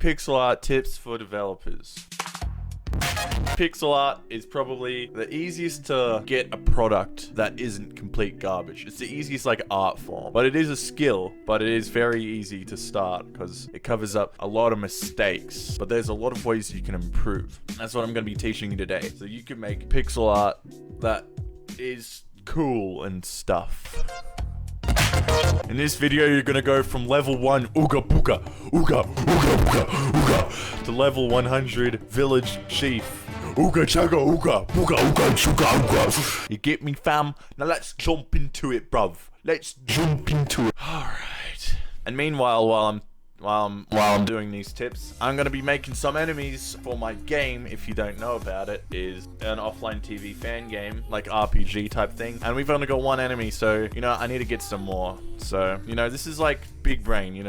pixel art tips for developers. Pixel art is probably the easiest to get a product that isn't complete garbage. It's the easiest like art form, but it is a skill, but it is very easy to start because it covers up a lot of mistakes, but there's a lot of ways you can improve. That's what I'm going to be teaching you today. So you can make pixel art that is cool and stuff. In this video, you're gonna go from level 1 Ooga Booga, Ooga, Ooga Booga, Ooga, to level 100 Village Chief. Ooga Chaga Ooga, Booga Ooga Chuga Ooga. You get me, fam? Now let's jump into it, bruv. Let's jump into it. Alright. And meanwhile, while I'm doing these tips, I'm gonna be making some enemies for my game. If you don't know about it, is an offline TV fan game, like RPG type thing. And we've only got one enemy, so you know I need to get some more. So you know this is like big brain. You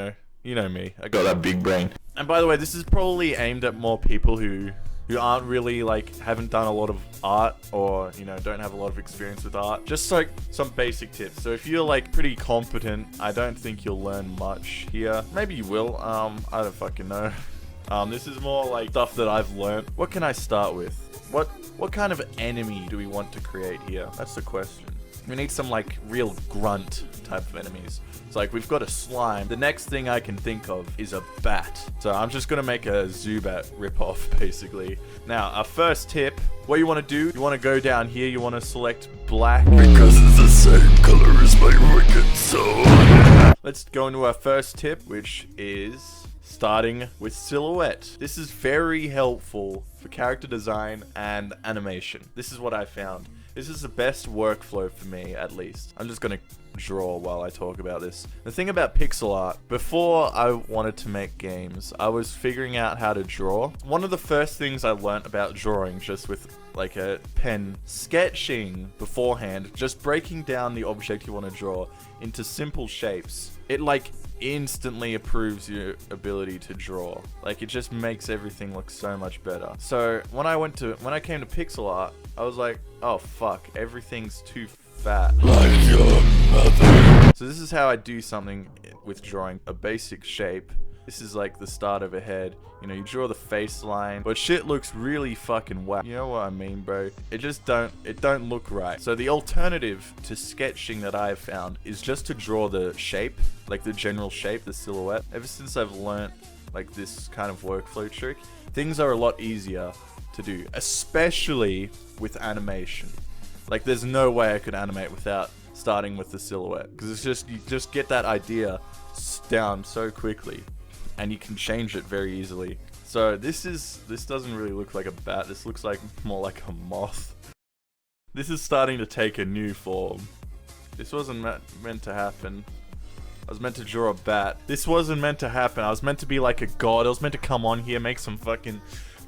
know me. I got that big brain. And by the way, this is probably aimed at more people who aren't really like haven't done a lot of art or you know don't have a lot of experience with art. Just like some basic tips. So if you're like pretty competent, I don't think you'll learn much here. Maybe you will. I don't fucking know. This is more like stuff that I've learned. What can I start with? What kind of enemy do we want to create here? That's the question. We need some like real grunt type of enemies. So like we've got a slime. The next thing I can think of is a bat. So I'm just gonna make a Zubat ripoff basically. Now our first tip, what you want to do, you want to go down here, you want to select black. Because it's the same color as my wicked soul. Let's go into our first tip, which is starting with silhouette. This is very helpful for character design and animation. This is what I found. This is the best workflow for me, at least. I'm just gonna draw while I talk about this. The thing about pixel art, before I wanted to make games, I was figuring out how to draw. One of the first things I learned about drawing, just with like a pen, sketching beforehand, just breaking down the object you want to draw into simple shapes. It like instantly improves your ability to draw. Like it just makes everything look so much better. So when I came to pixel art, I was like, oh fuck, everything's too fat. Like your mother. So this is how I do something with drawing a basic shape. This is like the start of a head. You know, you draw the face line, but shit looks really fucking whack. You know what I mean, bro? It don't look right. So the alternative to sketching that I've found is just to draw the shape, like the general shape, the silhouette. Ever since I've learnt like this kind of workflow trick, things are a lot easier to do, especially with animation. Like there's no way I could animate without starting with the silhouette, because it's just, you just get that idea down so quickly and you can change it very easily. So this doesn't really look like a bat. This looks like more like a moth. This is starting to take a new form. This wasn't meant to happen. I was meant to draw a bat. This wasn't meant to happen. I was meant to be like a god. I was meant to come on here, make some fucking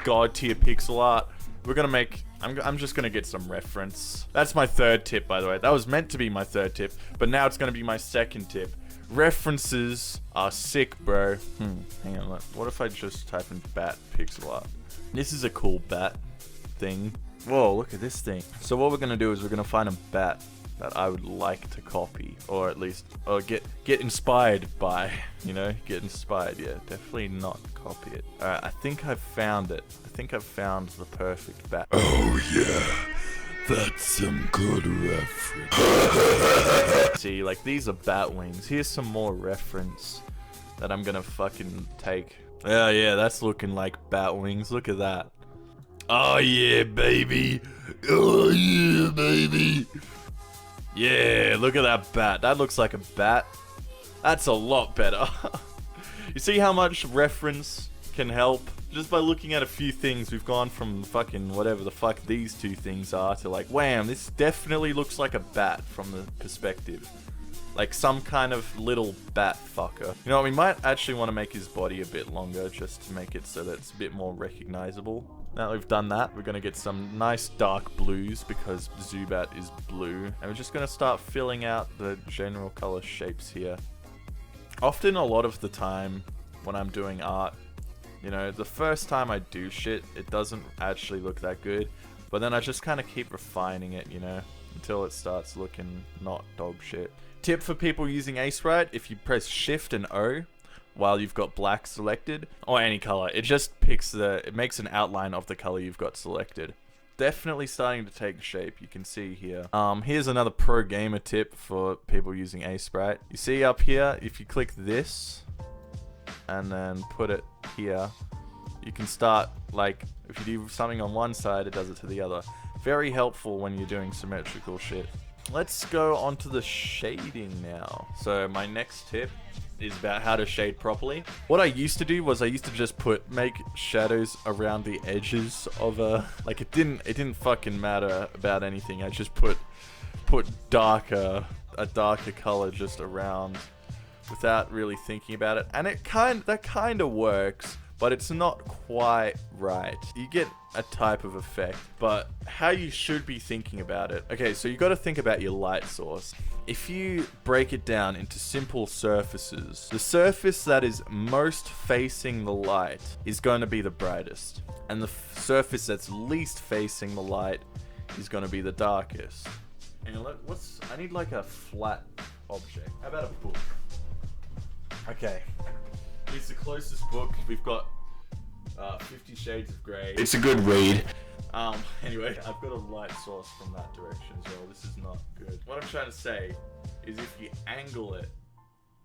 god tier pixel art. We're gonna make, I'm just gonna get some reference. That's my third tip, by the way. That was meant to be my third tip, but now it's gonna be my second tip. References are sick, bro. Hang on, what if I just type in bat pixel art? This is a cool bat thing. Whoa, look at this thing. So what we're gonna do is we're gonna find a bat that I would like to copy, or at least, or get inspired by, you know, get inspired. Yeah, definitely not copy it. Alright, I think I've found it. I think I've found the perfect bat. Oh yeah, that's some good reference. See, like these are bat wings. Here's some more reference that I'm gonna fucking take. Yeah, that's looking like bat wings. Look at that. Oh yeah, baby. Oh yeah, baby. Yeah, look at that bat. That looks like a bat. That's a lot better. You see how much reference can help? Just by looking at a few things, we've gone from fucking whatever the fuck these two things are to like, wham, this definitely looks like a bat from the perspective. Like some kind of little bat fucker. You know what, we might actually want to make his body a bit longer just to make it so that it's a bit more recognizable. Now that we've done that, we're going to get some nice dark blues because Zubat is blue. And we're just going to start filling out the general color shapes here. Often, a lot of the time when I'm doing art, you know, the first time I do shit, it doesn't actually look that good. But then I just kind of keep refining it, you know, until it starts looking not dog shit. Tip for people using Ace Right, if you press Shift and O while you've got black selected, or any color. It just picks it makes an outline of the color you've got selected. Definitely starting to take shape, you can see here. Here's another pro gamer tip for people using Sprite. You see up here, if you click this and then put it here, you can start, like, if you do something on one side, it does it to the other. Very helpful when you're doing symmetrical shit. Let's go on to the shading now. So my next tip is about how to shade properly. What I used to do was I used to just make shadows around the edges of like it didn't fucking matter about anything. I just put a darker color just around without really thinking about it. And that kind of works, but it's not quite right. You get a type of effect, but how you should be thinking about it. Okay, so you got to think about your light source. If you break it down into simple surfaces, the surface that is most facing the light is going to be the brightest, and the surface that's least facing the light is going to be the darkest. And look, I need like a flat object. How about a book? Okay, here's the closest book. We've got 50 Shades of Grey. It's a good read. Anyway, I've got a light source from that direction as well. This is not good. What I'm trying to say is if you angle it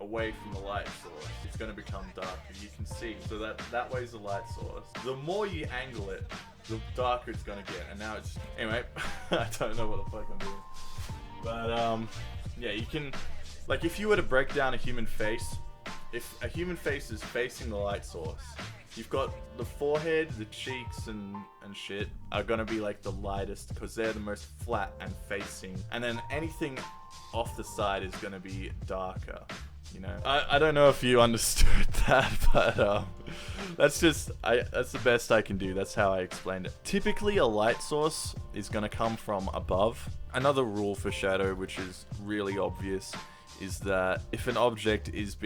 away from the light source, it's going to become darker. You can see. So that way's the light source. The more you angle it, the darker it's going to get. And now it's... Anyway, I don't know what the fuck I'm doing. But, yeah, you can... Like, if you were to break down a human face, if a human face is facing the light source, you've got the forehead, the cheeks, and shit are gonna be like the lightest because they're the most flat and facing. And then anything off the side is gonna be darker, you know? I don't know if you understood that, but that's the best I can do. That's how I explained it. Typically a light source is gonna come from above. Another rule for shadow, which is really obvious, is that if an object is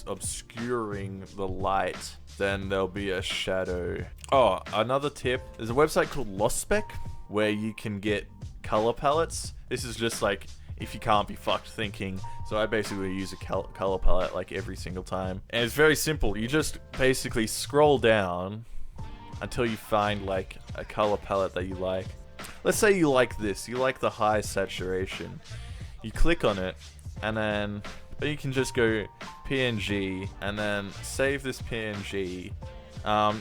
obscuring the light, then there'll be a shadow. Oh, another tip. There's a website called LostSpec where you can get color palettes. This is just like if you can't be fucked thinking. So I basically use a color palette like every single time. And it's very simple. You just basically scroll down until you find like a color palette that you like. Let's say you like this. You like the high saturation. You click on it, and then you can just go PNG, and then save this PNG.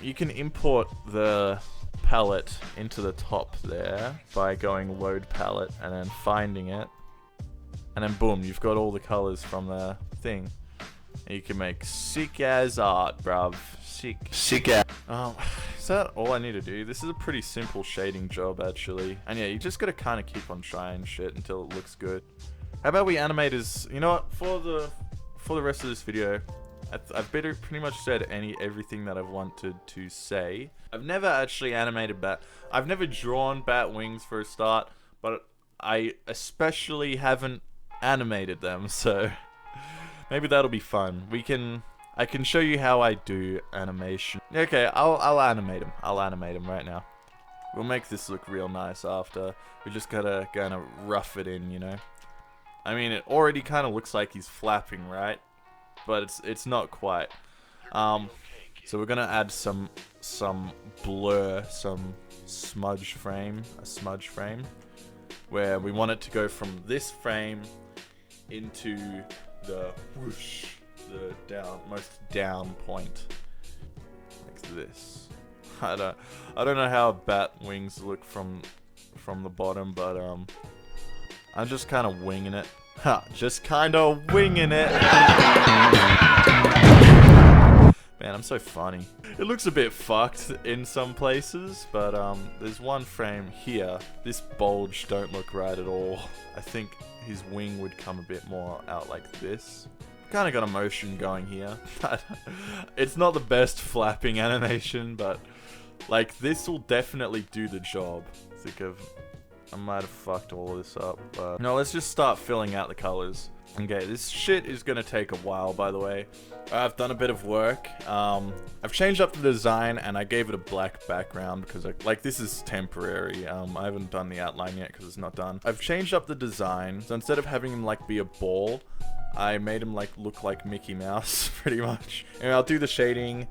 You can import the palette into the top there by going load palette, and then finding it. And then boom, you've got all the colors from the thing. And you can make sick as art, bruv. Sick as. Is that all I need to do? This is a pretty simple shading job, actually. And yeah, you just gotta kind of keep on trying shit until it looks good. How about we animate as... You know what? For the rest of this video, I've pretty much said everything that I've wanted to say. I've never actually animated bat. I've never drawn bat wings for a start, but I especially haven't animated them, so maybe that'll be fun. I can show you how I do animation. Okay, I'll animate him. I'll animate him right now. We'll make this look real nice after. We just gotta kind of rough it in, you know? I mean, it already kind of looks like he's flapping, right? But it's not quite. So we're gonna add some blur, some smudge frame, a smudge frame, where we want it to go from this frame into the whoosh, the most down point, like this. I don't know how bat wings look from the bottom, but I'm just kind of winging it. Just kind of winging it. Man, I'm so funny. It looks a bit fucked in some places, but there's one frame here. This bulge don't look right at all. I think his wing would come a bit more out like this. Kind of got a motion going here. It's not the best flapping animation, but like this will definitely do the job. I might have fucked all of this up, but no, let's just start filling out the colors. Okay, this shit is gonna take a while, by the way. I've done a bit of work. I've changed up the design and I gave it a black background because like this is temporary. I haven't done the outline yet because it's not done. I've changed up the design. So instead of having him like be a ball, I made him like look like Mickey Mouse pretty much. And I'll do the shading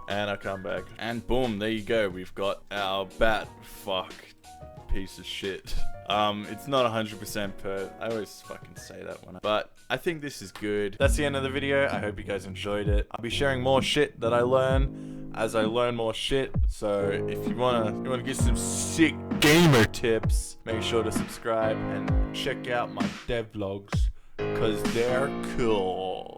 and I'll come back. And boom, there you go. We've got our bat fuck piece of shit. It's not 100% per. I always fucking say that one. But I think this is good. That's the end of the video. I hope you guys enjoyed it. I'll be sharing more shit that I learn as I learn more shit. So if you wanna get some sick gamer tips, make sure to subscribe and check out my devlogs, cause they're cool.